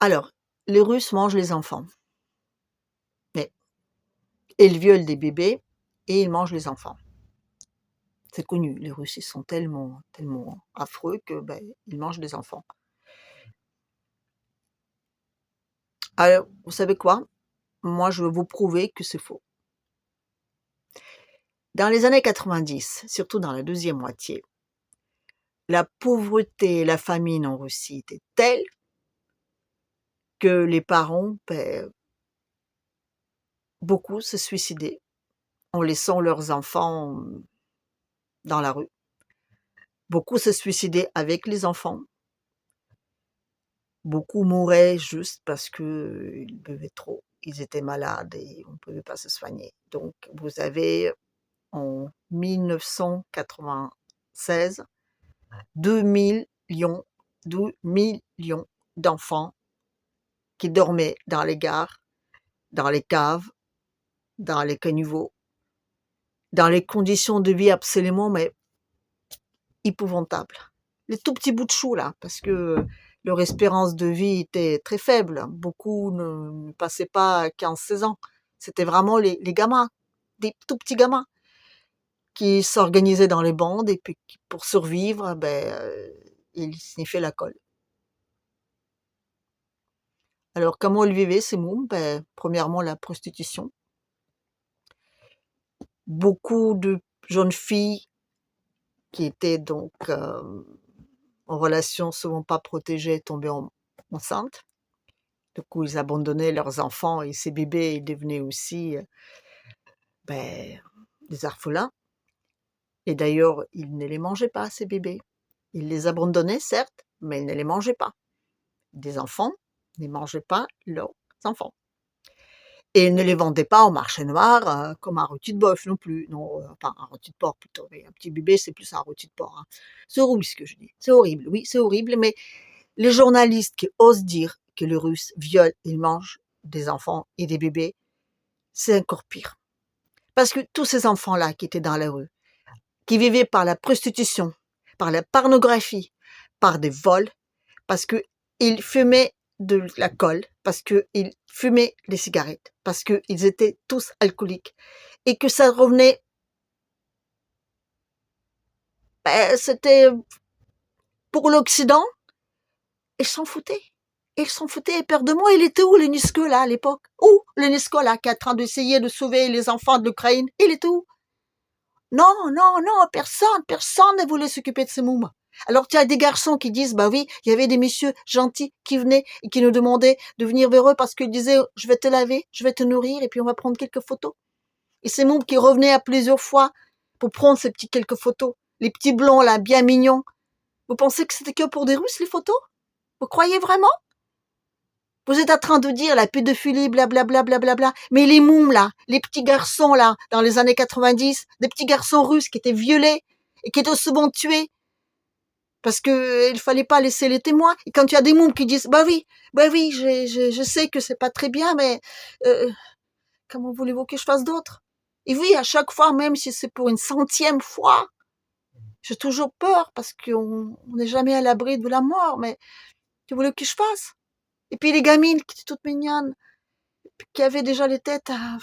Alors, les Russes mangent les enfants. Mais ils violent des bébés et ils mangent les enfants. C'est connu, les Russes, ils sont tellement affreux que, ils mangent des enfants. Alors, vous savez quoi? Moi, je veux vous prouver que c'est faux. Dans les années 90, surtout dans la deuxième moitié, la pauvreté et la famine en Russie étaient telles que les parents, beaucoup se suicidaient en laissant leurs enfants dans la rue. Beaucoup se suicidaient avec les enfants. Beaucoup mouraient juste parce qu'ils buvaient trop. Ils étaient malades et on ne pouvait pas se soigner. Donc, vous avez en 1996 2 millions, 2 millions d'enfants qui dormaient dans les gares, dans les caves, dans les caniveaux, dans les conditions de vie absolument épouvantables. Les tout petits bouts de chou là, parce que leur espérance de vie était très faible. Beaucoup ne passaient pas 15-16 ans. C'était vraiment les gamins, des tout petits gamins, qui s'organisaient dans les bandes et puis pour survivre, ils sniffaient la colle. Alors comment ils vivaient ces mômes? Premièrement la prostitution. Beaucoup de jeunes filles qui étaient donc en relation souvent pas protégée tombaient enceintes. Du coup, ils abandonnaient leurs enfants et ces bébés ils devenaient aussi des orphelins. Et d'ailleurs, ils ne les mangeaient pas, ces bébés. Ils les abandonnaient, certes, mais ils ne les mangeaient pas. Des enfants ne mangeaient pas leurs enfants. Et ils ne les vendaient pas au marché noir comme un rôti de bœuf non plus. Non, enfin, un rôti de porc plutôt. Mais un petit bébé, c'est plus un rôti de porc. Hein. C'est horrible ce que je dis. C'est horrible, oui, c'est horrible. Mais les journalistes qui osent dire que les Russes violent, ils mangent des enfants et des bébés, c'est encore pire. Parce que tous ces enfants-là qui étaient dans la rue, qui vivaient par la prostitution, par la pornographie, par des vols, parce qu'ils fumaient de la colle, parce qu'ils fumaient des cigarettes, parce qu'ils étaient tous alcooliques, et que ça revenait, c'était pour l'Occident, ils s'en foutaient. Ils s'en foutaient, et peur de moi, il était où l'UNESCO là à l'époque? Où l'UNESCO là qui est en train d'essayer de sauver les enfants de l'Ukraine? Il était où? Non, non, non, personne ne voulait s'occuper de ces mômes. Alors tu as des garçons qui disent, bah oui, il y avait des messieurs gentils qui venaient et qui nous demandaient de venir vers eux parce qu'ils disaient, je vais te laver, je vais te nourrir et puis on va prendre quelques photos. Et ces mômes qui revenaient à plusieurs fois pour prendre ces petits quelques photos. Les petits blonds là, bien mignons. Vous pensez que c'était que pour des Russes les photos? Vous croyez vraiment? Vous êtes en train de dire la pédophilie, blablabla, blablabla. Mais les mômes, là, les petits garçons, là, dans les années 90, des petits garçons russes qui étaient violés et qui étaient souvent tués parce que il fallait pas laisser les témoins. Et quand il y a des mômes qui disent, bah oui, je sais que c'est pas très bien, mais comment voulez-vous que je fasse d'autre? Et oui, à chaque fois, même si c'est pour une centième fois, j'ai toujours peur parce qu'on n'est jamais à l'abri de la mort, mais que voulez que je fasse? Et puis les gamines qui étaient toutes mignonnes, qui avaient déjà les têtes à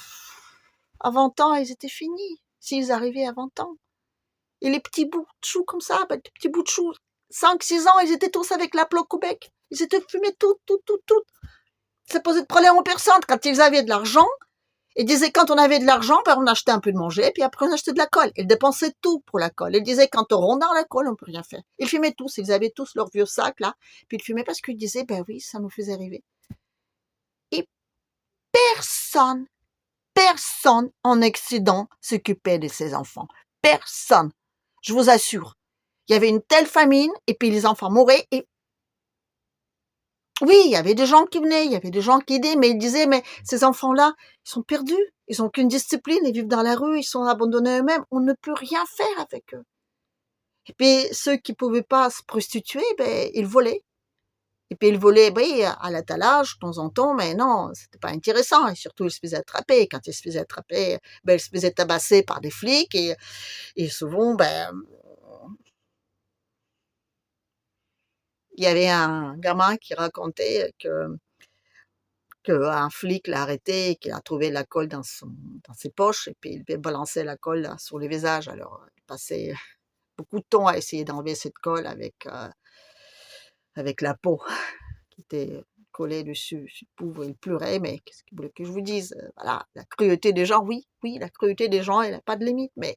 20 ans, ils étaient finis, s'ils arrivaient à 20 ans. Et les petits bouts de choux comme ça, les petits bouts de choux, 5-6 ans, ils étaient tous avec la plaque au bec. Ils étaient fumés tout. Ça posait de problème aux personnes. Quand ils avaient de l'argent, ils disaient quand on avait de l'argent, on achetait un peu de manger, puis après on achetait de la colle. Ils dépensaient tout pour la colle. Ils disaient quand on rentre dans la colle, on peut rien faire. Ils fumaient tous, ils avaient tous leur vieux sac là, puis ils fumaient parce qu'ils disaient, ben oui, ça nous faisait rêver. Et personne en Occident s'occupait de ces enfants. Personne. Je vous assure. Il y avait une telle famine, et puis les enfants mouraient, et oui, il y avait des gens qui venaient, il y avait des gens qui aidaient, mais ils disaient, mais ces enfants-là, ils sont perdus, ils n'ont qu'une discipline, ils vivent dans la rue, ils sont abandonnés eux-mêmes, on ne peut rien faire avec eux. Et puis, ceux qui pouvaient pas se prostituer, ils volaient. Et puis, ils volaient, oui, à l'atalage, de temps en temps, mais non, c'était pas intéressant. Et surtout, ils se faisaient attraper. Quand ils se faisaient attraper, ils se faisaient tabasser par des flics, et souvent, il y avait un gamin qui racontait que qu'un flic l'a arrêté et qu'il a trouvé la colle dans ses poches et puis il balançait la colle là, sur les visages. Alors, il passait beaucoup de temps à essayer d'enlever cette colle avec la peau qui était collée dessus. Le pauvre, il pleurait, mais qu'est-ce qu'il voulait que je vous dise? Voilà, la cruauté des gens, oui, oui, la cruauté des gens, elle n'a pas de limite, mais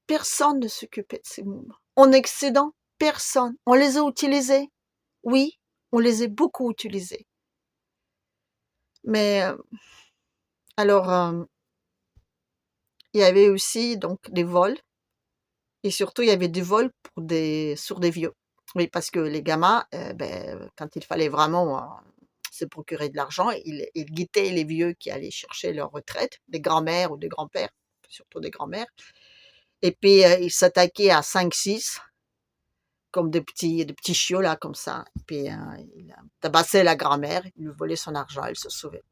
personne ne s'occupait de ces mômes. En excédent, personne. On les a utilisés, oui, on les a beaucoup utilisés. Mais alors, il y avait aussi donc des vols et surtout il y avait des vols sur des vieux. Oui, parce que les gamins, quand il fallait vraiment se procurer de l'argent, ils guettaient les vieux qui allaient chercher leur retraite, des grands-mères ou des grands-pères, surtout des grands-mères. Et puis ils s'attaquaient à 5-6 comme des petits chiots là, comme ça. Et puis ils tabassaient la grand-mère, ils lui volaient son argent, elle se sauvait.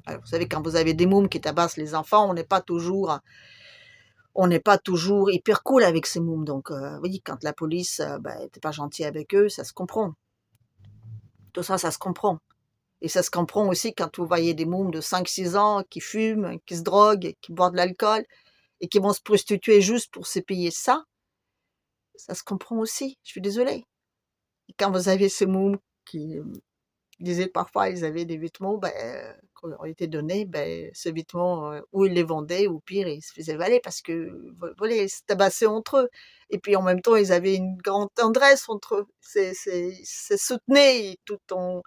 Alors, vous savez, quand vous avez des mômes qui tabassent les enfants, on n'est pas toujours hyper cool avec ces mômes. Donc, oui, quand la police n'était pas gentille avec eux, ça se comprend. Tout ça, ça se comprend. Et ça se comprend aussi quand vous voyez des mômes de 5-6 ans qui fument, qui se droguent, qui boivent de l'alcool et qui vont se prostituer juste pour se payer ça. Ça se comprend aussi, je suis désolée. Et quand vous avez ces mômes qui disaient parfois ils avaient des vêtements qu'on leur été donnés, ces vêtements, ou ils les vendaient, ou pire, ils se faisaient valer parce que, voilà, ils se tabassaient entre eux. Et puis en même temps, ils avaient une grande tendresse entre eux. Ils se soutenaient tout en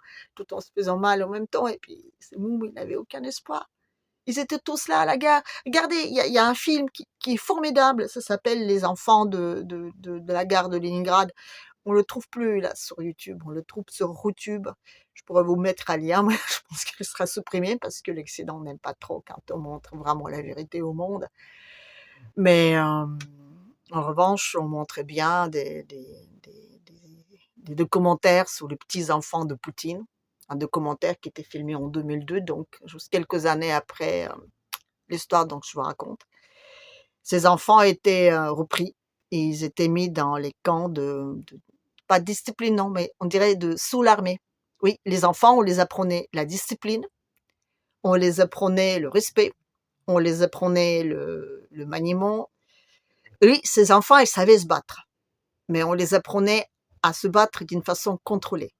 se faisant mal en même temps. Et puis ces mômes, ils n'avaient aucun espoir. Ils étaient tous là à la gare. Regardez, il y a un film qui est formidable, ça s'appelle Les enfants de la gare de Leningrad. On le trouve plus là sur YouTube, on le trouve sur Routube. Je pourrais vous mettre un lien, mais je pense qu'il sera supprimé parce que l'Occident n'aime pas trop quand on montre vraiment la vérité au monde. Mais en revanche, on montrait bien des documentaires sur les petits-enfants de Poutine, un documentaire qui était filmé en 2002, donc juste quelques années après l'histoire dont je vous raconte. Ces enfants étaient repris et ils étaient mis dans les camps pas de discipline, non, mais on dirait sous l'armée. Oui, les enfants, on les apprenait la discipline, on les apprenait le respect, on les apprenait le maniement. Oui, ces enfants, ils savaient se battre, mais on les apprenait à se battre d'une façon contrôlée.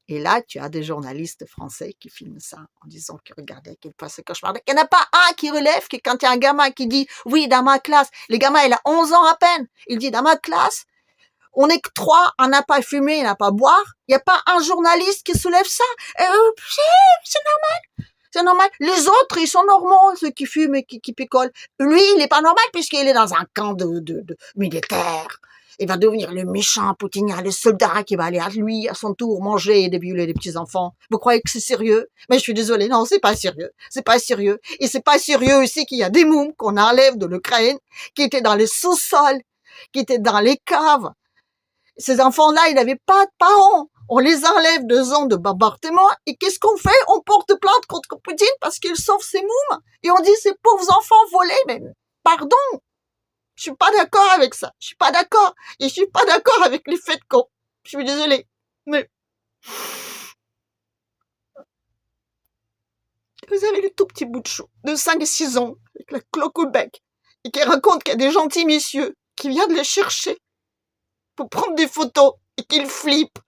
Et là, tu as des journalistes français qui filment ça en disant que regardez à quel point c'est cauchemardesque. Il n'y en a pas un qui relève que quand il y a un gamin qui dit oui, dans ma classe, le gamin il a 11 ans à peine, il dit dans ma classe, on n'est que 3, on n'a pas fumé, on n'a pas boire. Il n'y a pas un journaliste qui soulève ça. C'est normal. C'est normal. Les autres, ils sont normaux, ceux qui fument et qui picolent. Lui, il n'est pas normal puisqu'il est dans un camp de militaire. Il va devenir le méchant poutinien, le soldat qui va aller à lui, à son tour, manger et violer les petits-enfants. Vous croyez que c'est sérieux? Mais je suis désolée, non, c'est pas sérieux. C'est pas sérieux. Et c'est pas sérieux aussi qu'il y a des mômes qu'on enlève de l'Ukraine, qui étaient dans les sous-sols, qui étaient dans les caves. Ces enfants-là, ils n'avaient pas de parents. On les enlève 2 ans de bombardement et qu'est-ce qu'on fait? On porte plainte contre Poutine parce qu'il sauve ses mômes. Et on dit ces pauvres enfants volés. Mais pardon, je suis pas d'accord avec ça. Je suis pas d'accord. Et je suis pas d'accord avec les faits qu'on... Je suis désolée. Mais vous avez le tout petit bout de chou de 5 et 6 ans avec la cloque au bec et qui raconte qu'il y a des gentils messieurs qui viennent les chercher pour prendre des photos et qu'ils flippent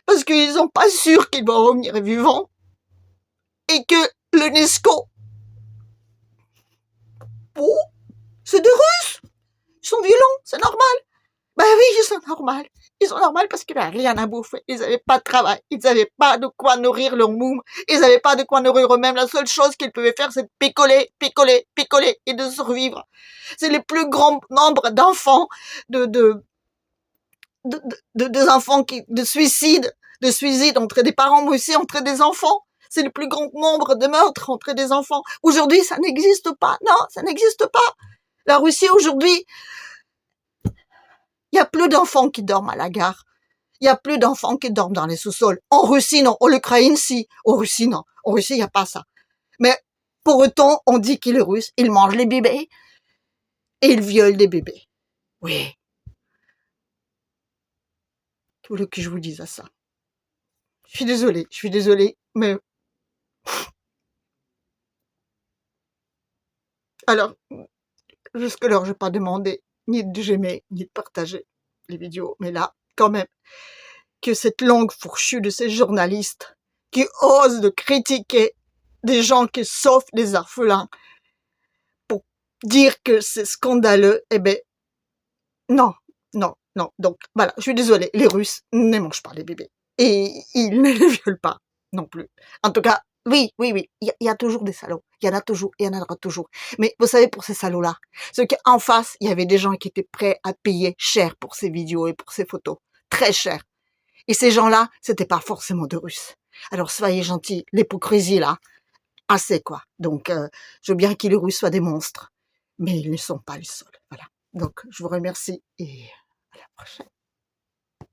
parce qu'ils sont pas sûrs qu'ils vont revenir vivants et que l'UNESCO, oh, c'est des Russes, ils sont violents, c'est normal. Ben oui, ils sont normaux. Ils sont normaux parce qu'ils n'avaient rien à bouffer. Ils n'avaient pas de travail. Ils n'avaient pas de quoi nourrir leur môme. Ils n'avaient pas de quoi nourrir eux-mêmes. La seule chose qu'ils pouvaient faire, c'est de picoler, picoler, picoler et de survivre. C'est le plus grand nombre d'enfants des enfants de suicide entre des parents, mais aussi entre des enfants. C'est le plus grand nombre de meurtres entre des enfants. Aujourd'hui, ça n'existe pas. Non, ça n'existe pas. La Russie, aujourd'hui, il y a plus d'enfants qui dorment à la gare. Il y a plus d'enfants qui dorment dans les sous-sols. En Russie, non. En Ukraine, si. En Russie, non. En Russie, il n'y a pas ça. Mais pour autant, on dit qu'il est russe. Il mange les bébés et il viole des bébés. Oui. Tout le que je vous dise à ça. je suis désolée, mais alors, jusque-là, j'ai pas demandé ni de j'aimer, ni de partager les vidéos, mais là, quand même, que cette langue fourchue de ces journalistes qui osent de critiquer des gens qui sauvent des orphelins pour dire que c'est scandaleux, eh ben, non, non, non. Donc, voilà, je suis désolée, les Russes ne mangent pas les bébés. Et ils ne les violent pas non plus. En tout cas, oui, oui, oui, il y a toujours des salauds. Il y en a toujours, il y en aura toujours. Mais vous savez, pour ces salauds-là, c'est qu'en face, il y avait des gens qui étaient prêts à payer cher pour ces vidéos et pour ces photos. Très cher. Et ces gens-là, c'était pas forcément de Russes. Alors soyez gentils, l'hypocrisie là, assez quoi. Donc je veux bien que les Russes soient des monstres, mais ils ne sont pas les seuls. Voilà. Donc je vous remercie et à la prochaine.